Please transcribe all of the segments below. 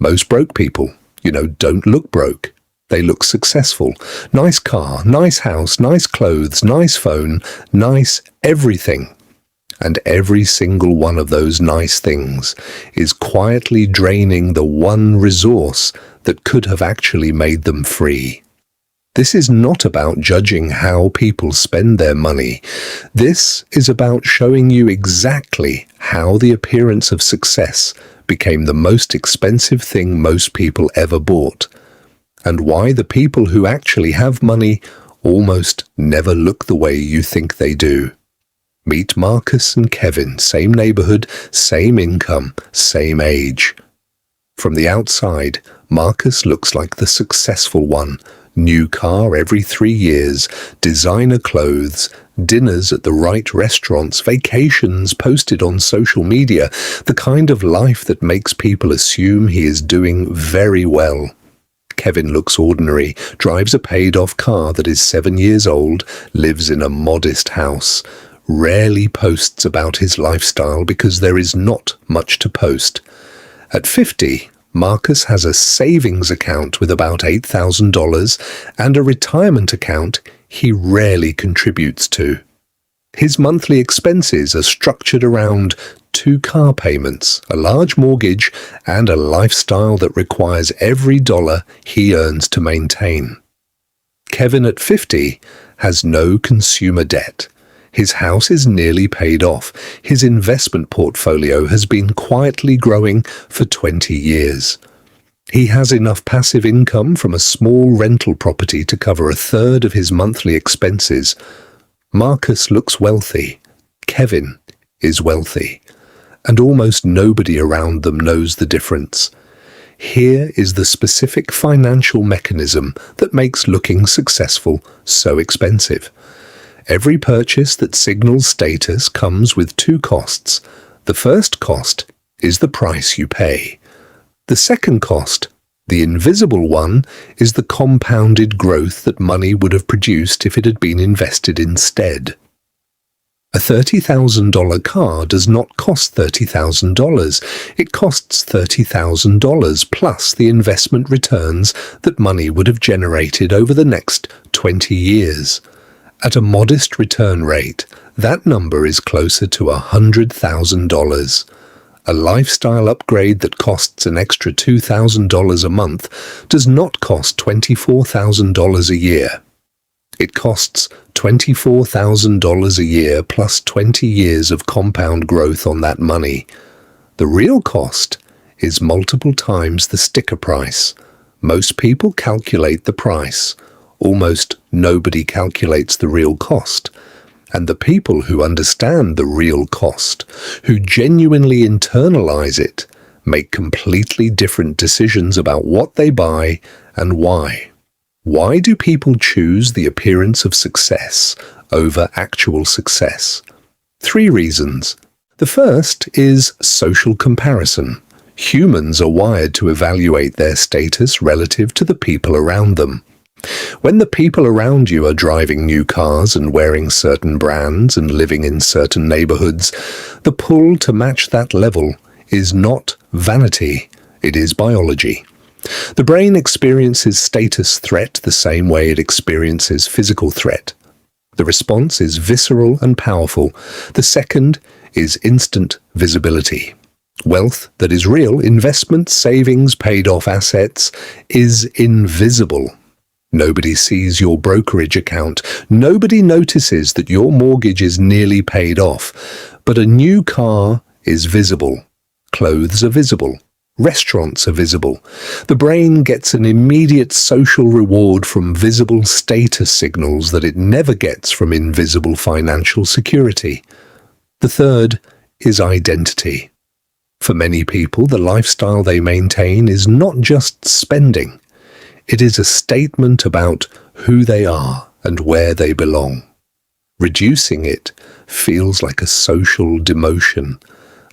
Most broke people, don't look broke. They look successful. Nice car, nice house, nice clothes, nice phone, nice everything. And every single one of those nice things is quietly draining the one resource that could have actually made them free. This is not about judging how people spend their money. This is about showing you exactly how the appearance of success became the most expensive thing most people ever bought, and why the people who actually have money almost never look the way you think they do. Meet Marcus and Kevin, same neighborhood, same income, same age. From the outside, Marcus looks like the successful one. New car every 3 years, designer clothes, dinners at the right restaurants, vacations posted on social media, the kind of life that makes people assume he is doing very well. Kevin looks ordinary, drives a paid-off car that is 7 years old, lives in a modest house, rarely posts about his lifestyle because there is not much to post. At 50, Marcus has a savings account with about $8,000 and a retirement account he rarely contributes to. His monthly expenses are structured around 2 car payments, a large mortgage, and a lifestyle that requires every dollar he earns to maintain. Kevin at 50 has no consumer debt. His house is nearly paid off. His investment portfolio has been quietly growing for 20 years. He has enough passive income from a small rental property to cover a third of his monthly expenses. Marcus looks wealthy. Kevin is wealthy. And almost nobody around them knows the difference. Here is the specific financial mechanism that makes looking successful so expensive. Every purchase that signals status comes with 2 costs. The first cost is the price you pay. The second cost, the invisible one, is the compounded growth that money would have produced if it had been invested instead. A $30,000 car does not cost $30,000. It costs $30,000 plus the investment returns that money would have generated over the next 20 years. At a modest return rate, that number is closer to $100,000. A lifestyle upgrade that costs an extra $2,000 a month does not cost $24,000 a year. It costs $24,000 a year plus 20 years of compound growth on that money. The real cost is multiple times the sticker price. Most people calculate the price. Almost nobody calculates the real cost. And the people who understand the real cost, who genuinely internalize it, make completely different decisions about what they buy and why. Why do people choose the appearance of success over actual success? 3 reasons. The first is social comparison. Humans are wired to evaluate their status relative to the people around them. When the people around you are driving new cars and wearing certain brands and living in certain neighborhoods, the pull to match that level is not vanity, it is biology. The brain experiences status threat the same way it experiences physical threat. The response is visceral and powerful. The second is instant visibility. Wealth that is real, investments, savings, paid-off assets, is invisible. Nobody sees your brokerage account. Nobody notices that your mortgage is nearly paid off. But a new car is visible. Clothes are visible. Restaurants are visible. The brain gets an immediate social reward from visible status signals that it never gets from invisible financial security. The third is identity. For many people, the lifestyle they maintain is not just spending. It is a statement about who they are and where they belong. Reducing it feels like a social demotion,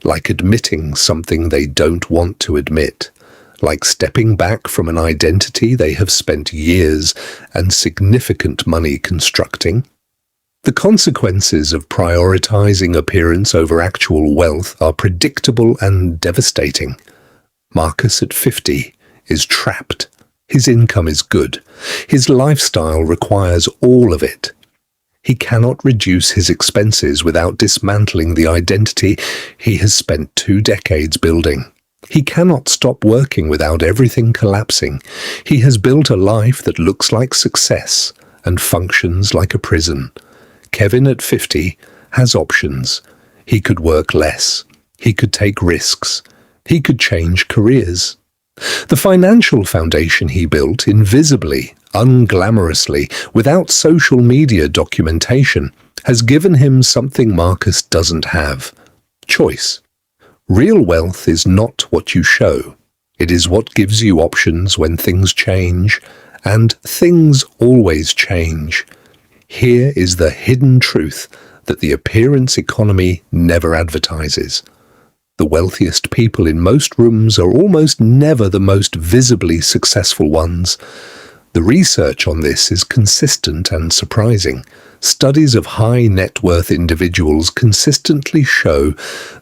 like admitting something they don't want to admit, like stepping back from an identity they have spent years and significant money constructing. The consequences of prioritizing appearance over actual wealth are predictable and devastating. Marcus at 50 is trapped. His income is good. His lifestyle requires all of it. He cannot reduce his expenses without dismantling the identity he has spent 2 decades building. He cannot stop working without everything collapsing. He has built a life that looks like success and functions like a prison. Kevin at 50 has options. He could work less. He could take risks. He could change careers. The financial foundation he built invisibly, unglamorously, without social media documentation, has given him something Marcus doesn't have: choice. Real wealth is not what you show. It is what gives you options when things change, and things always change. Here is the hidden truth that the appearance economy never advertises. The wealthiest people in most rooms are almost never the most visibly successful ones. The research on this is consistent and surprising. Studies of high net worth individuals consistently show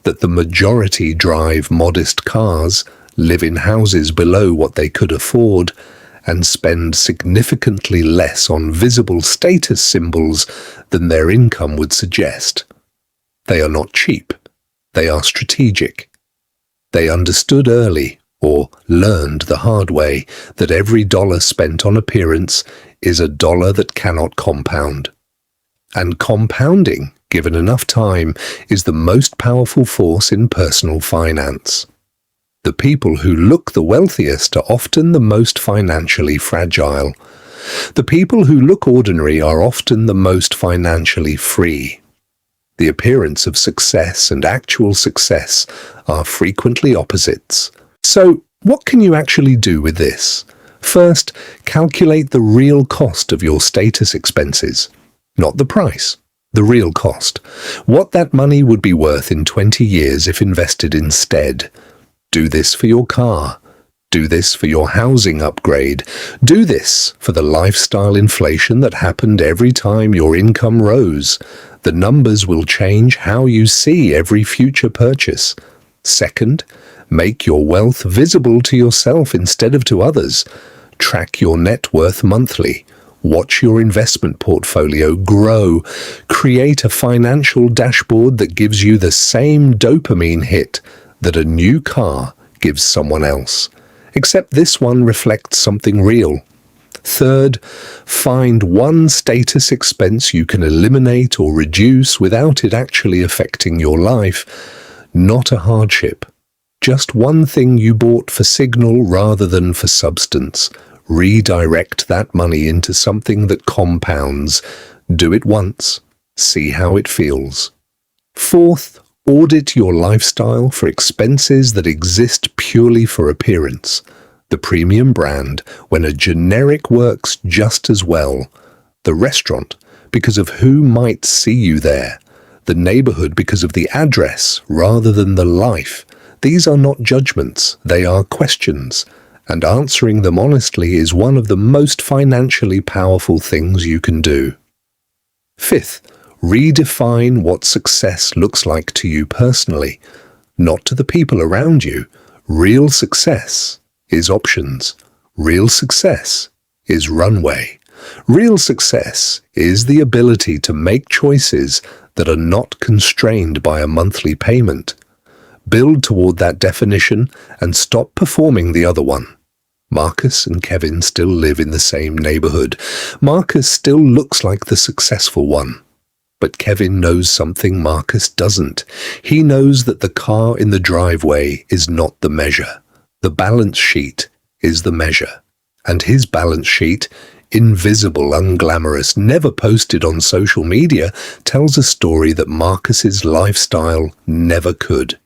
that the majority drive modest cars, live in houses below what they could afford, and spend significantly less on visible status symbols than their income would suggest. They are not cheap. They are strategic. They understood early, or learned the hard way, that every dollar spent on appearance is a dollar that cannot compound. And compounding, given enough time, is the most powerful force in personal finance. The people who look the wealthiest are often the most financially fragile. The people who look ordinary are often the most financially free. The appearance of success and actual success are frequently opposites. So, what can you actually do with this? First, calculate the real cost of your status expenses. Not the price, the real cost. What that money would be worth in 20 years if invested instead. Do this for your car. Do this for your housing upgrade. Do this for the lifestyle inflation that happened every time your income rose. The numbers will change how you see every future purchase. Second, make your wealth visible to yourself instead of to others. Track your net worth monthly. Watch your investment portfolio grow. Create a financial dashboard that gives you the same dopamine hit that a new car gives someone else, except this one reflects something real. Third, find one status expense you can eliminate or reduce without it actually affecting your life. Not a hardship. Just one thing you bought for signal rather than for substance. Redirect that money into something that compounds. Do it once. See how it feels. Fourth, audit your lifestyle for expenses that exist purely for appearance. The premium brand, when a generic works just as well. The restaurant, because of who might see you there. The neighborhood, because of the address rather than the life. These are not judgments, they are questions. And answering them honestly is one of the most financially powerful things you can do. Fifth, redefine what success looks like to you personally, not to the people around you. Real success is options. Real success is runway. Real success is the ability to make choices that are not constrained by a monthly payment. Build toward that definition and stop performing the other one. Marcus and Kevin still live in the same neighborhood. Marcus still looks like the successful one. But Kevin knows something Marcus doesn't. He knows that the car in the driveway is not the measure. The balance sheet is the measure. And his balance sheet, invisible, unglamorous, never posted on social media, tells a story that Marcus's lifestyle never could.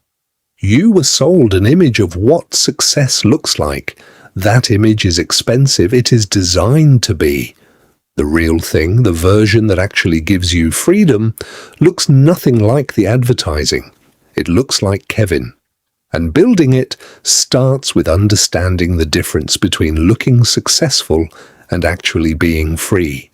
You were sold an image of what success looks like. That image is expensive. It is designed to be. The real thing, the version that actually gives you freedom, looks nothing like the advertising. It looks like Kevin. And building it starts with understanding the difference between looking successful and actually being free.